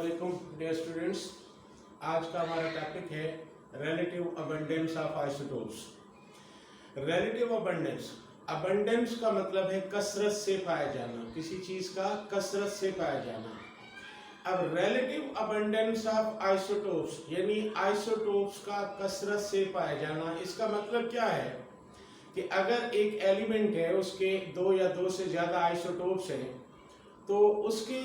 अस्सलामुअलैकुम dear students. आज का हमारा टॉपिक है relative abundance of isotopes. Relative abundance का मतलब है कसरत से पाया जाना, किसी चीज का कसरत से पाया जाना। अब रिलेटिव अबंडेंस ऑफ आइसोटोप्स यानी आइसोटोप्स का कसरत से पाया जाना, इसका मतलब क्या है कि अगर एक एलिमेंट है उसके दो या दो से ज्यादा आइसोटोप्स हैं तो उसके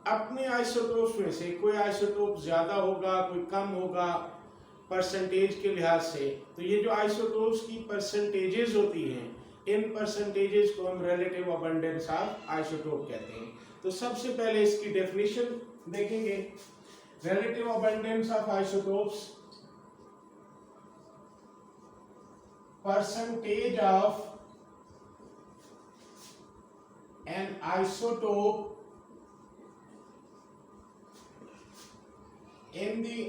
अपने आइसोटोप्स में से कोई आइसोटोप ज्यादा होगा, कोई कम होगा परसेंटेज के लिहाज से। तो ये जो आइसोटोप्स की परसेंटेजेस होती हैं, इन परसेंटेजेस को हम रिलेटिव अबंडेंस ऑफ आइसोटोप कहते हैं। तो सबसे पहले इसकी डेफिनेशन देखेंगे। Relative abundance of isotopes, percentage of an isotope in the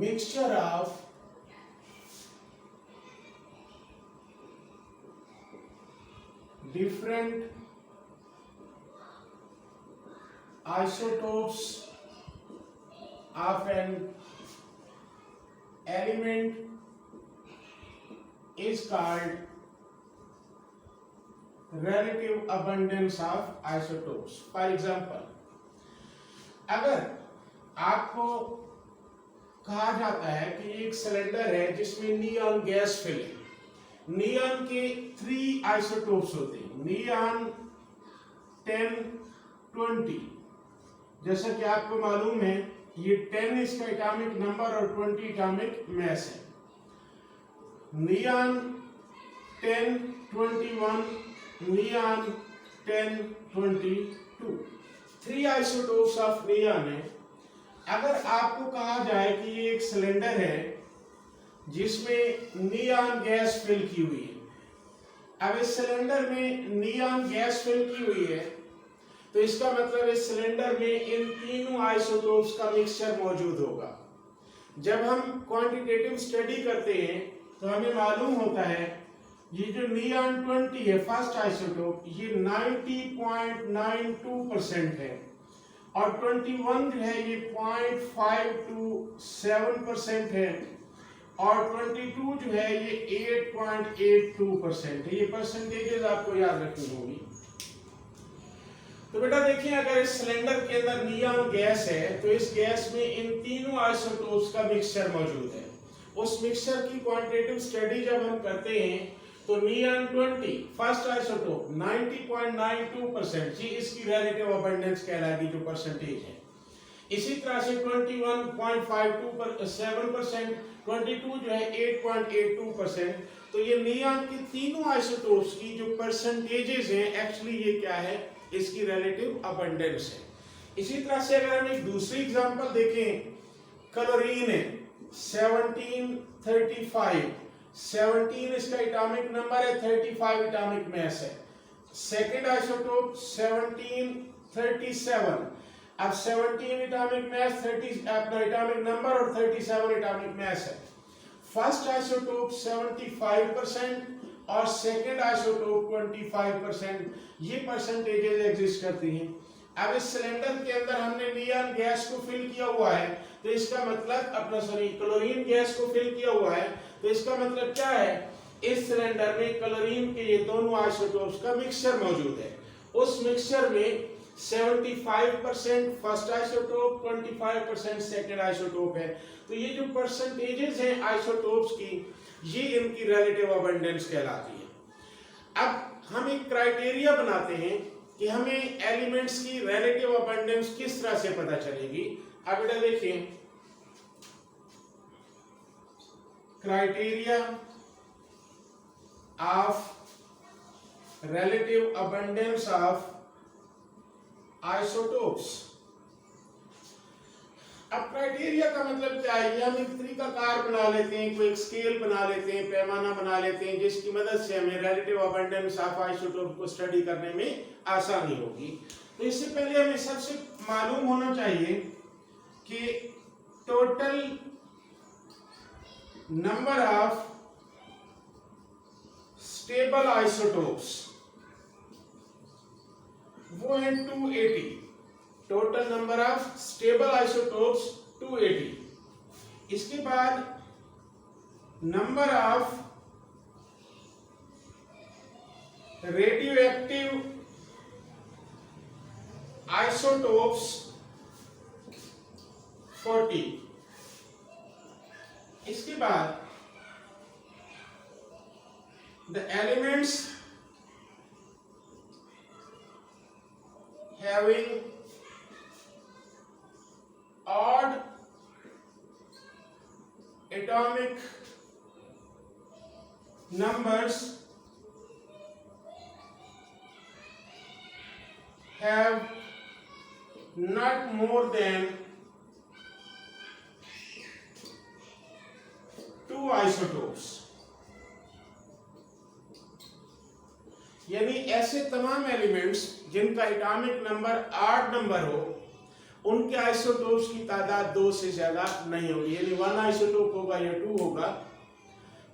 mixture of different isotopes of an element is called relative abundance of isotopes. For example, अगर आपको कहा जाता है कि एक सिलेंडर है जिसमें नियॉन गैस फिल है, नियॉन के 3 आइसोटोप्स होते हैं, नियॉन 10, 20। जैसा कि आपको मालूम है ये 10 इसका एटॉमिक नंबर और 20 एटॉमिक मास है। Neon 10, 21, neon 10, 22, 3 isotopes of neon है। अगर आपको कहा जाए कि ये एक सिलेंडर है जिसमें नियॉन गैस फिल की हुई है, अब इस सिलेंडर में नियॉन गैस फिल की हुई है तो इसका मतलब इस सिलेंडर में इन तीनों आइसोटोप्स का मिक्सचर मौजूद होगा। जब हम क्वांटिटेटिव स्टडी करते हैं तो हमें मालूम होता है ये जो नियॉन 20 है फर्स्ट आइसोटोप, ये 90.92% है और 21 जो है ये 0.527% है और 22 जो है ये 8.82% है। ये परसेंटेजेस आपको याद रखनी होगी। तो बेटा देखिए, अगर इस सिलेंडर के अंदर नियॉन गैस है तो इस गैस में इन तीनों आइसोटोप्स का मिक्सचर मौजूद है। उस मिक्सचर की क्वांटिटेटिव स्टडी जब हम करते हैं तो नियॉन 20 फर्स्ट आइसोटोप 90.92%, ये इसकी रिलेटिव अबंडेंस कहलाएगी जो परसेंटेज है। इसी तरह से 21.527%, 22 जो है 8.82%। तो ये नियॉन की तीनों आइसोटोप्स की जो परसेंटेजेस हैं एक्चुअली ये क्या है, इसकी रिलेटिव अबंडेंस है। इसी तरह से अगर हम एक दूसरी एग्जांपल देखें, क्लोरीन है 1735, 17 इसका एटॉमिक नंबर है, 35 एटॉमिक मास है। सेकंड आइसोटोप 1737, अब 17 एटॉमिक मास, 30 अपना एटॉमिक नंबर और 37 एटॉमिक मास है। फर्स्ट आइसोटोप 75% और सेकंड आइसोटोप 25%, ये परसेंटेजेस एग्जिस्ट करती हैं। अब इस सिलेंडर के अंदर हमने नियॉन गैस को फिल किया हुआ है तो इसका मतलब क्लोरीन गैस को फिल किया हुआ है तो इसका मतलब क्या है, इस सिलेंडर में क्लोरीन के ये दोनों आइसोटोप्स का मिक्सचर मौजूद है। उस मिक्सचर में 75% फर्स्ट आइसोटोप, 25% सेकंड आइसोटोप है। तो ये जो परसेंटेजेस हैं आइसोटोप्स की, ये इनकी रिलेटिव अबंडेंस कहलाती है। अब हम एक क्राइटेरिया बनाते हैं कि हमें एलिमेंट्स की रिलेटिव अबंडेंस किस तरह से पता चलेगी। अब बेटा देखिए, criteria of relative abundance of isotopes. अब क्राइटेरिया का मतलब क्या है, हम एक तरीकाकार बना लेते हैं, कोई एक स्केल बना लेते हैं, पैमाना बना लेते हैं जिसकी मदद से हमें रिलेटिव अबंडेंस ऑफ आइसोटोप को स्टडी करने में आसानी होगी। तो इससे पहले हमें सबसे मालूम होना चाहिए कि total number of stable isotopes वो है 280। Total number of stable isotopes 280। इसके बाद नंबर ऑफ रेडियोएक्टिव आइसोटोप्स 40। इसके बाद the elements having odd atomic numbers have not more than 2 isotopes। यानी ऐसे तमाम एलिमेंट्स जिनका एटॉमिक नंबर 8 नंबर हो, उनके आइसोटोप्स की तादाद 2 से ज्यादा नहीं होगी, यानी 1 आइसोटोप होगा या 2 होगा।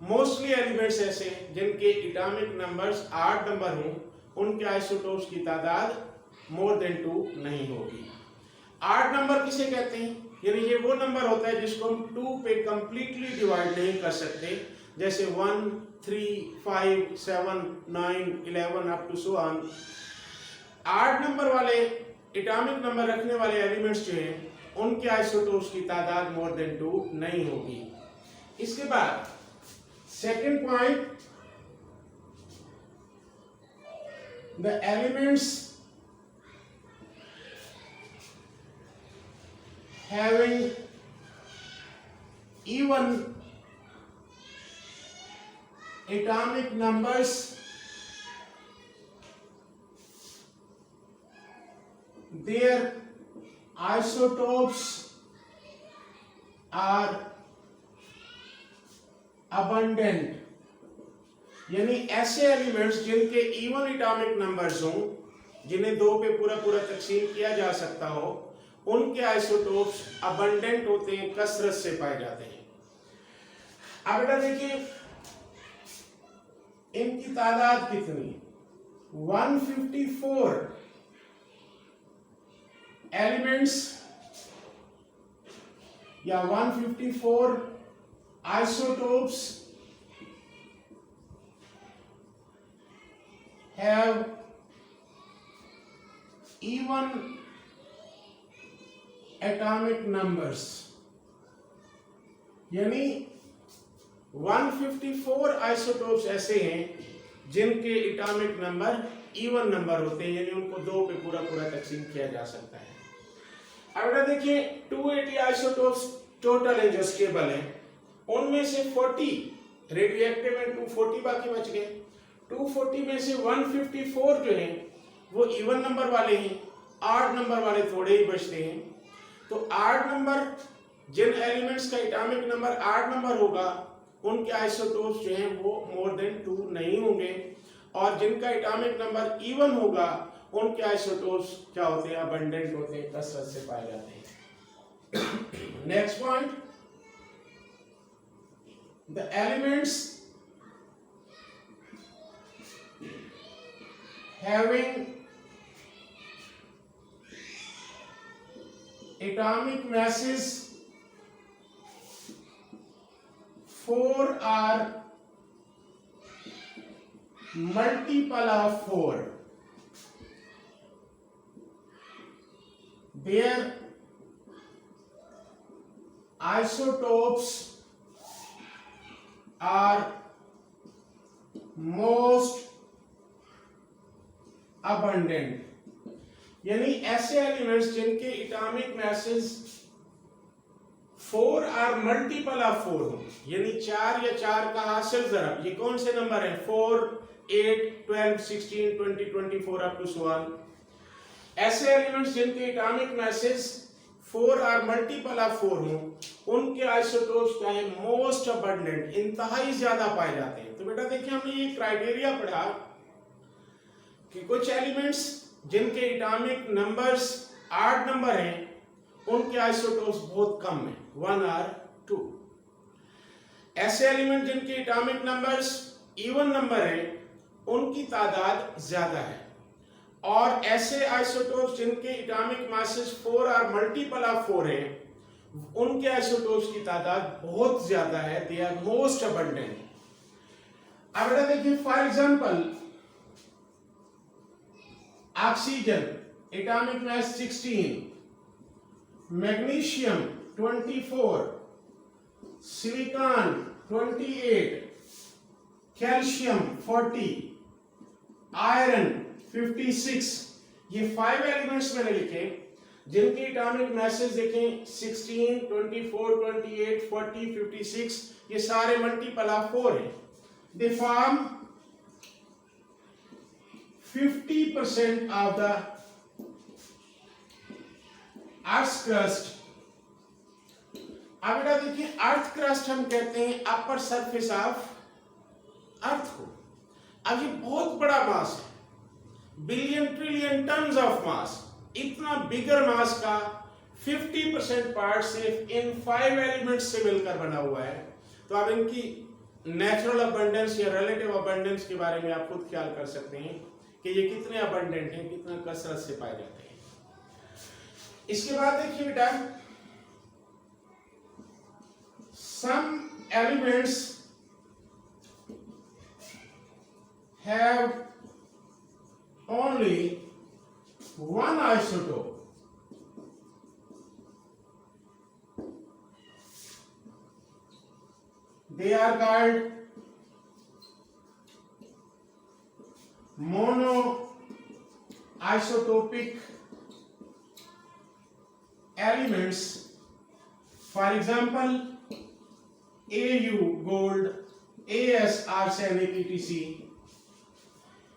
मोस्टली एलिमेंट्स ऐसे जिनके एटॉमिक नंबर्स 8 नंबर हों, उनके आइसोटोप्स की तादाद मोर देन 2 नहीं होगी। 8 नंबर किसे कहते हैं? यानी ये वो नंबर होता है जिसको हम 2 पे कंप्लीटली डिवाइड नहीं कर सकते, जैसे 1, 3, 5, 7, 9, 11 up to so on. 8 number वाले एटॉमिक नंबर रखने वाले एलिमेंट्स जो हैं, उनके आइसोटोप्स की तादाद मोर देन 2 नहीं होगी। इसके बाद second point, the elements having even atomic numbers their isotopes are abundant। यानी ऐसे एलिमेंट्स जिनके इवन एटॉमिक नंबर्स हों, जिन्हें 2 पे पूरा पूरा तकसीम किया जा सकता हो, उनके आइसोटोप्स अबंडेंट होते हैं, कसरत से पाए जाते हैं। अब बेटा देखिए इनकी तादाद कितनी, 154 एलिमेंट्स या 154 isotopes have even atomic numbers. यानी 154 आइसोटोप्स ऐसे हैं जिनके एटॉमिक नंबर इवन नंबर होते हैं, यानी उनको 2 पे पूरा पूरा तकसीम किया जा सकता है। अब बेटा देखिए 280 आइसोटोप्स टोटल है जो स्टेबल है, उनमें से 40 रेडियोएक्टिव हैं, 240 बाकी बच गए। 240 में से 154 जो हैं वो इवन नंबर वाले हैं, 8 नंबर वाले थोड़े ही बचते हैं। तो 8 नंबर जिन एलिमेंट्स का एटॉमिक नंबर 8 नंबर होगा, उनके आइसोटोप्स जो हैं वो मोर देन 2 नहीं होंगे, और जिनका एटॉमिक नंबर इवन होगा, उनके आइसोटोप्स क्या होते हैं? अबंडेंट होते हैं, कसरत से पाए जाते हैं। Next point, the elements having atomic masses 4 are multiple of 4, their isotopes are most abundant। यानी ऐसे एलिमेंट्स जिनके atomic mass 4 are multiple of 4 हो, यानी 4 या 4 का हासिल ज़रब, ये कौन से नंबर हैं? 4, 8, 12, 16, 20, 24 अप टू सो ऑन। ऐसे एलिमेंट्स जिनके atomic mass 4 are multiple of 4 हो, उनके आइसोटोप्स क्या है? मोस्ट अबंडेंट, इंतहाई ज्यादा पाए जाते हैं। तो बेटा देखिए हमने ये क्राइटेरिया पढ़ा कि कुछ एलिमेंट्स जिनके एटॉमिक नंबर्स 8 नंबर हैं, उनके आइसोटोप्स बहुत कम हैं, 1 और 2। ऐसे एलिमेंट जिनके एटॉमिक नंबर्स इवन नंबर हैं, उनकी तादाद ज्यादा है। और ऐसे आइसोटोप्स जिनके एटॉमिक मासेस 4 और मल्टीपल ऑफ 4 हैं, उनके आइसोटोप्स की तादाद बहुत ज्यादा है, दे आर मोस्ट अबंडेंट। अब बेटा देखिए, for example oxygen atomic mass 16, magnesium 24, silicon 28, calcium 40, iron 56। ये 5 एलिमेंट्स मैंने लिखे जिनकी एटॉमिक मैसेज देखें 16, 24, 28, 40, 56, ये सारे मल्टीपल ऑफ 4 हैं। They form 50% of the earth crust. अब बेटा देखिए, अर्थ क्रस्ट हम कहते हैं अपर सरफेस ऑफ अर्थ को। अब ये बहुत बड़ा मास है, billion trillion tons of mass. इतना बिगर मास का 50% पार्ट सिर्फ इन 5 एलिमेंट्स से मिलकर बना हुआ है। तो आप इनकी नेचुरल अबंडेंस या रिलेटिव अबंडेंस के बारे में आप खुद ख्याल कर सकते हैं कि ये कितने अबंडेंट हैं, कितना कसरत से पाए जाते हैं। इसके बाद देखिए बेटा, some elements have only one isotope. They are called monoisotopic elements. For example, Au gold, As arsenic etc.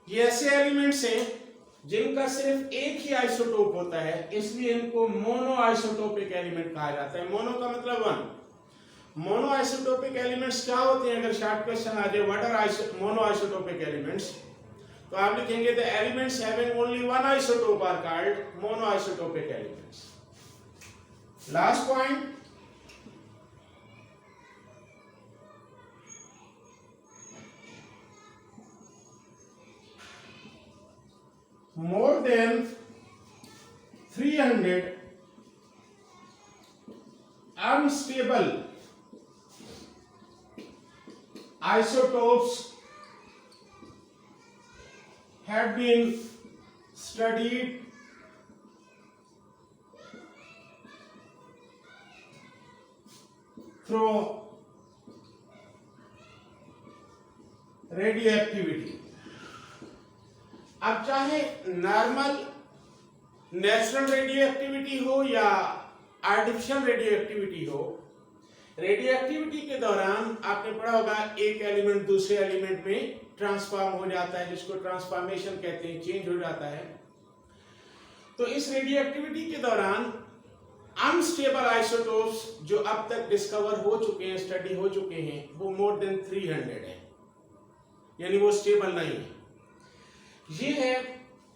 ये ऐसे एलिमेंट्स हैं जिनका सिर्फ एक ही आइसोटोप होता है, इसलिए इनको मोनो आइसोटोपिक एलिमेंट कहा जाता है। मोनो का मतलब 1। मोनो आइसोटोपिक एलिमेंट्स क्या होते हैं? अगर शॉर्ट क्वेश्चन आ जाए what are mono isotopic elements, तो आप लिखेंगे the elements having only one isotope are called mono isotopic elements. Last point, more than 300 unstable isotopes have been studied through radioactivity। अब चाहे नॉर्मल नेचुरल रेडियो एक्टिविटी हो या artificial radio activity हो, radio activity के दौरान आपने पढ़ा होगा एक एलिमेंट दूसरे एलिमेंट में ट्रांसफॉर्म हो जाता है, जिसको ट्रांसफॉर्मेशन कहते हैं, चेंज हो जाता है। तो इस रेडियो एक्टिविटी के दौरान अनस्टेबल आइसोटोप्स जो अब तक डिस्कवर हो चुके हैं, स्टडी हो चुके हैं, वो मोर देन 300 है, यानी वो स्टेबल नहीं है। ये है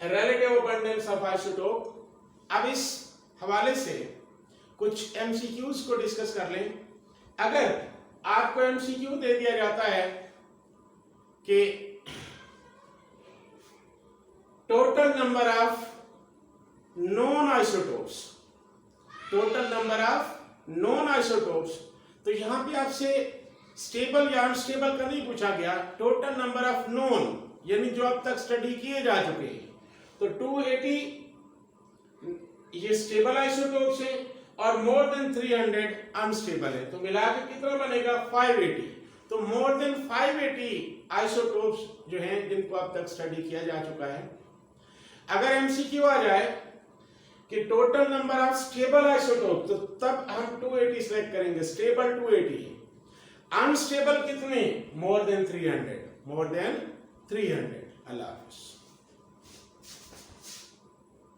रिलेटिव अबंडेंस ऑफ आइसोटोप। अब इस हवाले से कुछ एमसीक्यूज को डिस्कस कर लें। अगर आपको एमसीक्यू दे दिया जाता है कि total number of non isotopes, total number of non isotopes, तो यहां पे आपसे स्टेबल या अनस्टेबल का नहीं पूछा गया, टोटल नंबर ऑफ नॉन यानी जो अब तक स्टडी किए जा चुके हैं। तो 280 ये स्टेबल आइसोटोप्स हैं और मोर देन 300 अनस्टेबल है, तो मिलाकर कितना बनेगा 580। तो मोर देन 580 आइसोटोप्स जो हैं जिनको अब तक स्टडी किया जा चुका है। अगर एमसीक्यू आ जाए कि total number of stable isotope, तो तब हम 280 सिलेक्ट करेंगे, स्टेबल 280, अनस्टेबल कितने, मोर देन 300, मोर देन 300। अल्लाह हाफ़िज़।